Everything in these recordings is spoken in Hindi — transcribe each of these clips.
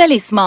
तलिस्मा।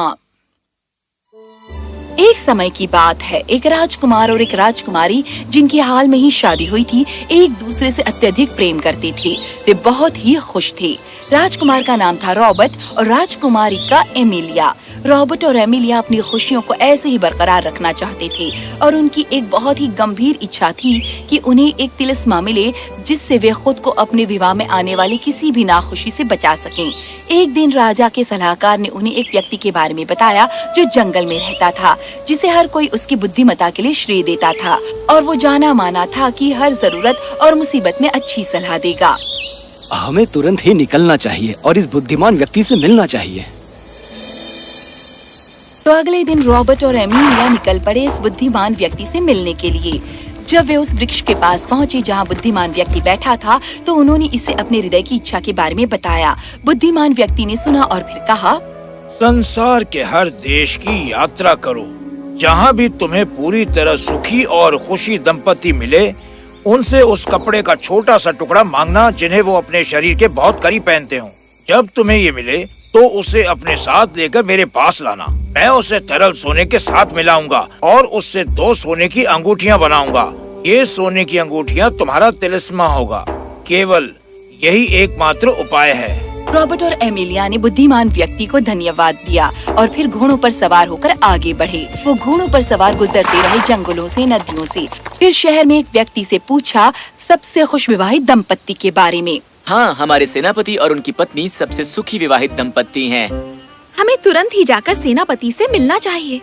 एक समय की बात है, एक राजकुमार और एक राजकुमारी जिनकी हाल में ही शादी हुई थी, एक दूसरे से अत्यधिक प्रेम करते थे। वे बहुत ही खुश थे। राजकुमार का नाम था रॉबर्ट और राजकुमारी का एमिलिया। रॉबर्ट और एमिलिया अपनी खुशियों को ऐसे ही बरकरार रखना चाहते थे और उनकी एक बहुत ही गंभीर इच्छा थी कि उन्हें एक तिलिस्मा मिले जिससे वे खुद को अपने विवाह में आने वाली किसी भी नाखुशी से बचा सकें। एक दिन राजा के सलाहकार ने उन्हें एक व्यक्ति के बारे में बताया जो जंगल में रहता था, जिसे हर कोई उसकी बुद्धिमत्ता के लिए श्रेय देता था और वो जाना माना था कि हर जरूरत और मुसीबत में अच्छी सलाह देगा। हमें तुरंत ही निकलना चाहिए और इस बुद्धिमान व्यक्ति से मिलना चाहिए। तो अगले दिन रॉबर्ट और एमिलिया निकल पड़े इस बुद्धिमान व्यक्ति से मिलने के लिए। जब वे उस वृक्ष के पास पहुंचे जहां बुद्धिमान व्यक्ति बैठा था, तो उन्होंने इसे अपने हृदय की इच्छा के बारे में बताया। बुद्धिमान व्यक्ति ने सुना और फिर कहा, संसार के हर देश की यात्रा करो, जहाँ भी तुम्हें पूरी तरह सुखी और खुशी दंपति मिले, उनसे उस कपड़े का छोटा सा टुकड़ा मांगना जिन्हें वो अपने शरीर के बहुत करीब पहनते हो। जब तुम्हें ये मिले तो उसे अपने साथ लेकर मेरे पास लाना। मैं उसे तरल सोने के साथ मिलाऊंगा और उससे 2 सोने की अंगूठियाँ बनाऊंगा। ये सोने की अंगूठियाँ तुम्हारा तिलिस्मा होगा। केवल यही एकमात्र उपाय है। रॉबर्ट और एमिलिया ने बुद्धिमान व्यक्ति को धन्यवाद दिया और फिर घोड़ों पर सवार होकर आगे बढ़े। वो घोड़ों पर सवार गुजरते रहे जंगलों से, नदियों से। फिर शहर में एक व्यक्ति से पूछा सबसे खुश विवाहित दंपत्ति के बारे में। हाँ, हमारे सेनापति और उनकी पत्नी सबसे सुखी विवाहित दंपत्ति हैं। हमें तुरंत ही जाकर सेनापति से मिलना चाहिए।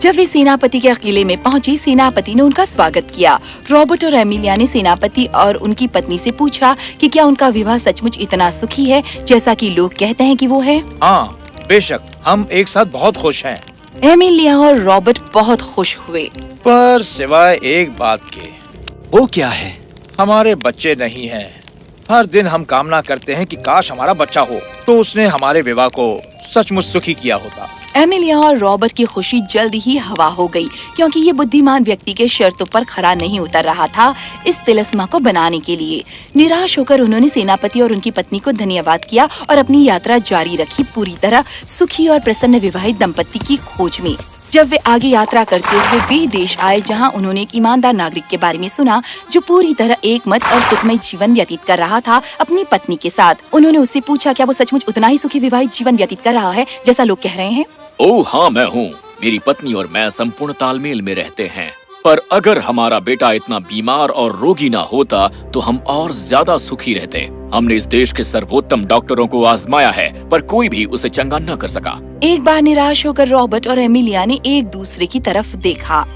जब वे सेनापति के किले में पहुंचे, सेनापति ने उनका स्वागत किया। रॉबर्ट और एमिलिया ने सेनापति और उनकी पत्नी से पूछा कि क्या उनका विवाह सचमुच इतना सुखी है जैसा कि लोग कहते हैं कि वो है। हाँ, बेशक, हम एक साथ बहुत खुश हैं। एमिलिया और रॉबर्ट बहुत खुश हुए, पर सिवाय एक बात के। वो क्या है? हमारे बच्चे नहीं हैं। हर दिन हम कामना करते हैं कि काश हमारा बच्चा हो, तो उसने हमारे विवाह को सचमुच सुखी किया होता। एमिलिया और रॉबर्ट की खुशी जल्द ही हवा हो गई, क्योंकि ये बुद्धिमान व्यक्ति के शर्तों पर खरा नहीं उतर रहा था इस तिलिस्मा को बनाने के लिए। निराश होकर उन्होंने सेनापति और उनकी पत्नी को धन्यवाद किया और अपनी यात्रा जारी रखी, पूरी तरह सुखी और प्रसन्न विवाहित दंपत्ति की खोज में। जब वे आगे यात्रा करते हुए वे देश आए जहां उन्होंने एक ईमानदार नागरिक के बारे में सुना जो पूरी तरह एकमत और सुखमय जीवन व्यतीत कर रहा था अपनी पत्नी के साथ। उन्होंने उससे पूछा क्या वो सचमुच उतना ही सुखी विवाहित जीवन व्यतीत कर रहा है जैसा लोग कह रहे हैं। ओह हाँ, मैं हूँ। मेरी पत्नी और मैं संपूर्ण तालमेल में रहते हैं। पर अगर हमारा बेटा इतना बीमार और रोगी ना होता तो हम और ज्यादा सुखी रहते। हमने इस देश के सर्वोत्तम डॉक्टरों को आजमाया है, पर कोई भी उसे चंगा न कर सका। एक बार निराश होकर रॉबर्ट और एमिलिया ने एक दूसरे की तरफ देखा।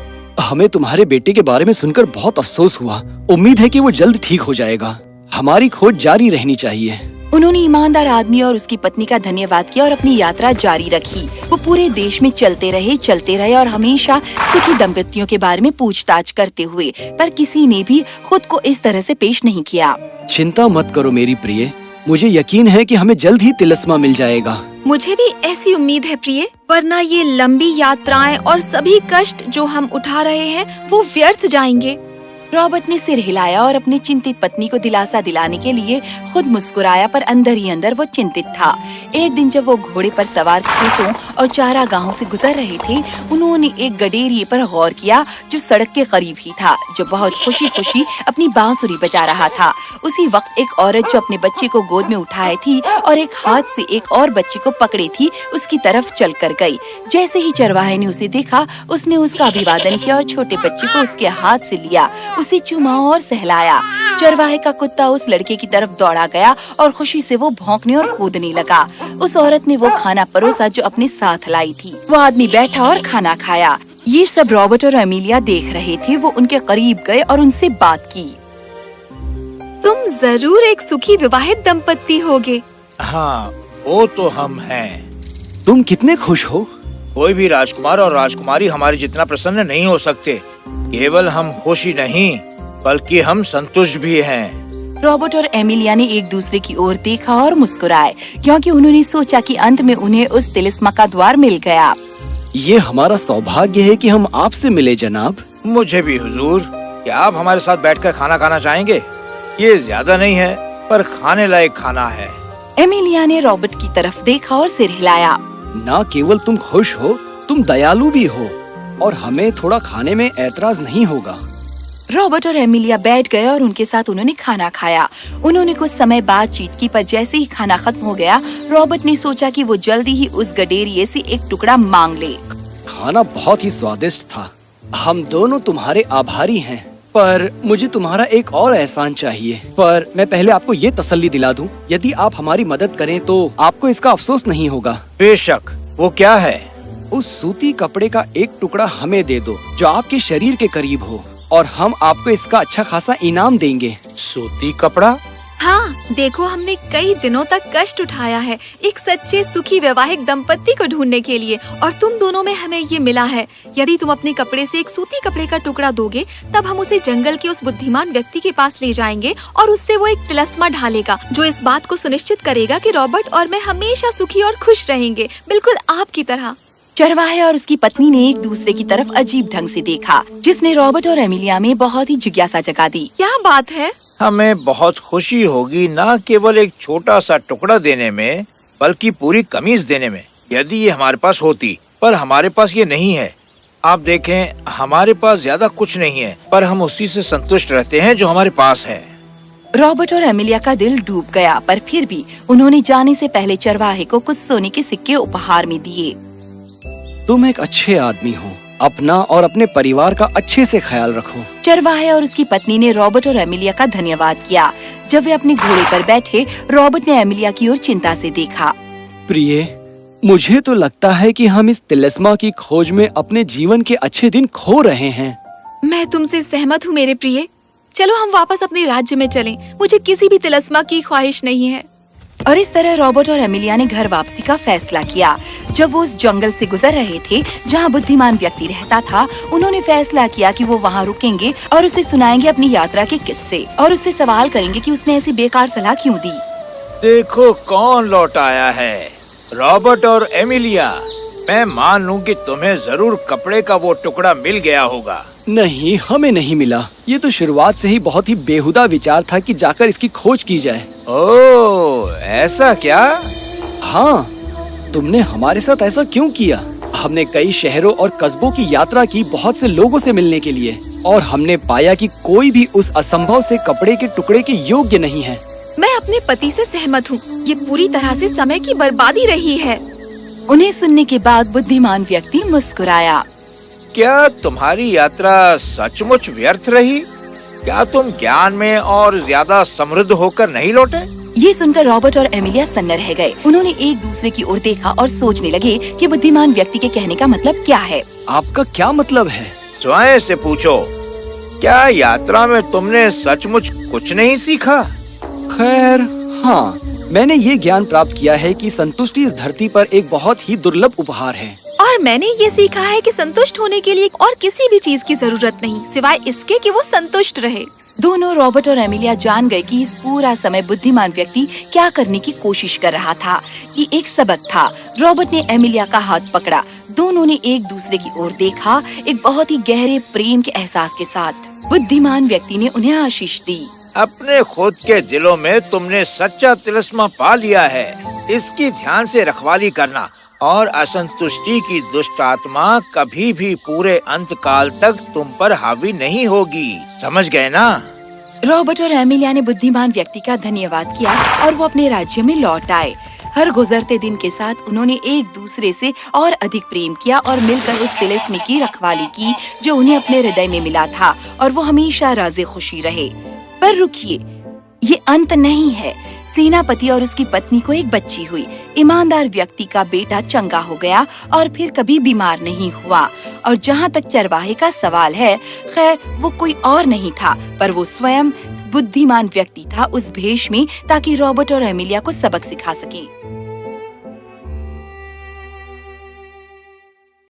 हमें तुम्हारे बेटे के बारे में सुनकर बहुत अफसोस हुआ। उम्मीद है कि वो जल्द ठीक हो जाएगा। हमारी खोज जारी रहनी चाहिए। उन्होंने ईमानदार आदमी और उसकी पत्नी का धन्यवाद किया और अपनी यात्रा जारी रखी। वो पूरे देश में चलते रहे और हमेशा सुखी दंपतियों के बारे में पूछताछ करते हुए, पर किसी ने भी खुद को इस तरह से पेश नहीं किया। चिंता मत करो मेरी प्रिय, मुझे यकीन है कि हमें जल्द ही तिलिस्मा मिल जाएगा। मुझे भी ऐसी उम्मीद है प्रिय, वरना ये लंबी यात्राएं और सभी कष्ट जो हम उठा रहे हैं वो व्यर्थ जाएंगे। रॉबर्ट ने सिर हिलाया और अपनी चिंतित पत्नी को दिलासा दिलाने के लिए खुद मुस्कुराया, पर अंदर ही अंदर वो चिंतित था। एक दिन जब वो घोड़े पर सवार खेतों और चारागाहों से गुजर रहे थे, उन्होंने एक गडेरिये पर गौर किया जो सड़क के करीब ही था, जो बहुत खुशी खुशी अपनी बांसुरी बजा रहा था। उसी वक्त एक औरत जो अपने बच्चे को गोद में उठाए थी और एक हाथ से एक और बच्चे को पकड़े थी, उसकी तरफ चल कर गई। जैसे ही चरवाहे ने उसे देखा, उसने उसका अभिवादन किया और छोटे बच्चे को उसके हाथ से लिया, उसे चूमा और सहलाया। चरवाहे का कुत्ता उस लड़के की तरफ दौड़ा गया और खुशी से वो भौंकने और कूदने लगा। उस औरत ने वो खाना परोसा जो अपने साथ लाई थी। वो आदमी बैठा और खाना खाया। ये सब रॉबर्ट और एमिलिया देख रहे थे। वो उनके करीब गए और उनसे बात की। तुम जरूर एक सुखी विवाहित दंपत्ति होगे। हाँ, वो तो हम हैं। तुम कितने खुश हो। कोई भी राजकुमार और राजकुमारी हमारे जितना प्रसन्न नहीं हो सकते। केवल हम खुश ही नहीं, बल्कि हम संतुष्ट भी हैं। रॉबर्ट और एमिलिया ने एक दूसरे की ओर देखा और मुस्कुराए, क्योंकि उन्होंने सोचा कि अंत में उन्हें उस तिलिस्मा का द्वार मिल गया। ये हमारा सौभाग्य है कि हम आपसे मिले जनाब। मुझे भी हुजूर। क्या आप हमारे साथ बैठकर खाना खाना चाहेंगे? ये ज्यादा नहीं है, पर खाने लायक खाना है। एमिलिया ने रॉबर्ट की तरफ देखा और सिर हिलाया। ना केवल तुम खुश हो, तुम दयालु भी हो और हमें थोड़ा खाने में ऐतराज नहीं होगा। रॉबर्ट और एमिलिया बैठ गए और उनके साथ उन्होंने खाना खाया। उन्होंने कुछ समय बातचीत की, पर जैसे ही खाना खत्म हो गया, रॉबर्ट ने सोचा कि वो जल्दी ही उस गडेरिये से एक टुकड़ा मांग ले। खाना बहुत ही स्वादिष्ट था। हम दोनों तुम्हारे आभारी हैं, पर मुझे तुम्हारा एक और एहसान चाहिए। पर मैं पहले आपको ये तसल्ली दिला दूं, यदि आप हमारी मदद करें तो आपको इसका अफसोस नहीं होगा। बेशक, वो क्या है? उस सूती कपड़े का एक टुकड़ा हमें दे दो जो आपके शरीर के करीब हो, और हम आपको इसका अच्छा खासा इनाम देंगे। सूती कपड़ा? हाँ, देखो हमने कई दिनों तक कष्ट उठाया है एक सच्चे सुखी वैवाहिक दंपत्ति को ढूंढने के लिए, और तुम दोनों में हमें ये मिला है। यदि तुम अपने कपड़े से एक सूती कपड़े का टुकड़ा दोगे, तब हम उसे जंगल के उस बुद्धिमान व्यक्ति के पास ले जाएंगे और उससे वो एक तिलस्मा ढालेगा जो इस बात को सुनिश्चित करेगा कि रॉबर्ट और मैं हमेशा सुखी और खुश रहेंगे, बिल्कुल आपकी तरह। चरवाहे और उसकी पत्नी ने एक दूसरे की तरफ अजीब ढंग से देखा, जिसने रॉबर्ट और एमिलिया में बहुत ही जिज्ञासा जगा दी। क्या बात है? हमें बहुत खुशी होगी न केवल एक छोटा सा टुकड़ा देने में, बल्कि पूरी कमीज देने में, यदि ये हमारे पास होती। पर हमारे पास ये नहीं है। आप देखें, हमारे पास ज्यादा कुछ नहीं है, पर हम उसी से संतुष्ट रहते हैं जो हमारे पास है। रॉबर्ट और एमिलिया का दिल डूब गया, पर फिर भी उन्होंने जाने से पहले चरवाहे को कुछ सोने के सिक्के उपहार में दिए। तुम एक अच्छे आदमी हो, अपना और अपने परिवार का अच्छे से ख्याल रखो। चरवाहे और उसकी पत्नी ने रॉबर्ट और एमिलिया का धन्यवाद किया। जब वे अपने घोड़े पर बैठे, रॉबर्ट ने एमिलिया की ओर चिंता से देखा। प्रिय, मुझे तो लगता है कि हम इस तिलिस्मा की खोज में अपने जीवन के अच्छे दिन खो रहे हैं। मैं तुमसे सहमत हूँ मेरे प्रिय। चलो हम वापस अपने राज्य में चलें। मुझे किसी भी तिलस्मा की ख्वाहिश नहीं है। और इस तरह रॉबर्ट और एमिलिया ने घर वापसी का फैसला किया। जब वो उस जंगल से गुजर रहे थे जहाँ बुद्धिमान व्यक्ति रहता था, उन्होंने फैसला किया कि वो वहाँ रुकेंगे और उसे सुनाएंगे अपनी यात्रा के किस्से, और उससे सवाल करेंगे कि उसने ऐसी बेकार सलाह क्यों दी। देखो कौन लौट आया है, रॉबर्ट और एमिलिया। मैं मान लूं कि तुम्हें जरूर कपड़े का वो टुकड़ा मिल गया होगा। नहीं, हमें नहीं मिला। ये तो शुरुआत से ही बहुत ही बेहुदा विचार था कि जाकर इसकी खोज की जाए। ओह, ऐसा क्या? हाँ, तुमने हमारे साथ ऐसा क्यों किया? हमने कई शहरों और कस्बों की यात्रा की बहुत से लोगों से मिलने के लिए, और हमने पाया कि कोई भी उस असंभव से कपड़े के टुकड़े के योग्य नहीं है। मैं अपने पति से सहमत हूँ। ये पूरी तरह से समय की बर्बादी रही है। उन्हें सुनने के बाद बुद्धिमान व्यक्ति मुस्कुराया। क्या तुम्हारी यात्रा सचमुच व्यर्थ रही? क्या तुम ज्ञान में और ज्यादा समृद्ध होकर नहीं लौटे? ये सुनकर रॉबर्ट और एमिलिया सन्न रह गए। उन्होंने एक दूसरे की ओर देखा और सोचने लगे कि बुद्धिमान व्यक्ति के कहने का मतलब क्या है। आपका क्या मतलब है? स्वयं से पूछो, क्या यात्रा में तुमने सचमुच कुछ नहीं सीखा? खैर, हाँ, मैंने ये ज्ञान प्राप्त किया है कि संतुष्टि इस धरती पर एक बहुत ही दुर्लभ उपहार है। और मैंने ये सीखा है कि संतुष्ट होने के लिए और किसी भी चीज की जरूरत नहीं, सिवाय इसके कि वो संतुष्ट रहे। दोनों रॉबर्ट और एमिलिया जान गए कि इस पूरा समय बुद्धिमान व्यक्ति क्या करने की कोशिश कर रहा था। ये एक सबक था। रॉबर्ट ने एमिलिया का हाथ पकड़ा। दोनों ने एक दूसरे की ओर देखा, एक बहुत ही गहरे प्रेम के एहसास के साथ। बुद्धिमान व्यक्ति ने उन्हें आशीष दी। अपने खुद के दिलों में तुमने सच्चा तिलिस्मा पा लिया है। इसकी ध्यान से रखवाली करना, और असंतुष्टि की दुष्ट आत्मा कभी भी पूरे अंत काल तक तुम पर हावी नहीं होगी। समझ गए ना? रॉबर्ट और एमिलिया ने बुद्धिमान व्यक्ति का धन्यवाद किया और वो अपने राज्य में लौट आए। हर गुजरते दिन के साथ उन्होंने एक दूसरे से और अधिक प्रेम किया और मिलकर उस तिलिस्मे की रखवाली की जो उन्हें अपने हृदय में मिला था, और वो हमेशा राज़े खुशी रहे। पर रुकिए, ये अंत नहीं है। सेनापति और उसकी पत्नी को एक बच्ची हुई। ईमानदार व्यक्ति का बेटा चंगा हो गया और फिर कभी बीमार नहीं हुआ। और जहाँ तक चरवाहे का सवाल है, खैर वो कोई और नहीं था, पर वो स्वयं बुद्धिमान व्यक्ति था उस भेष में, ताकि रॉबर्ट और एमिलिया को सबक सिखा सके।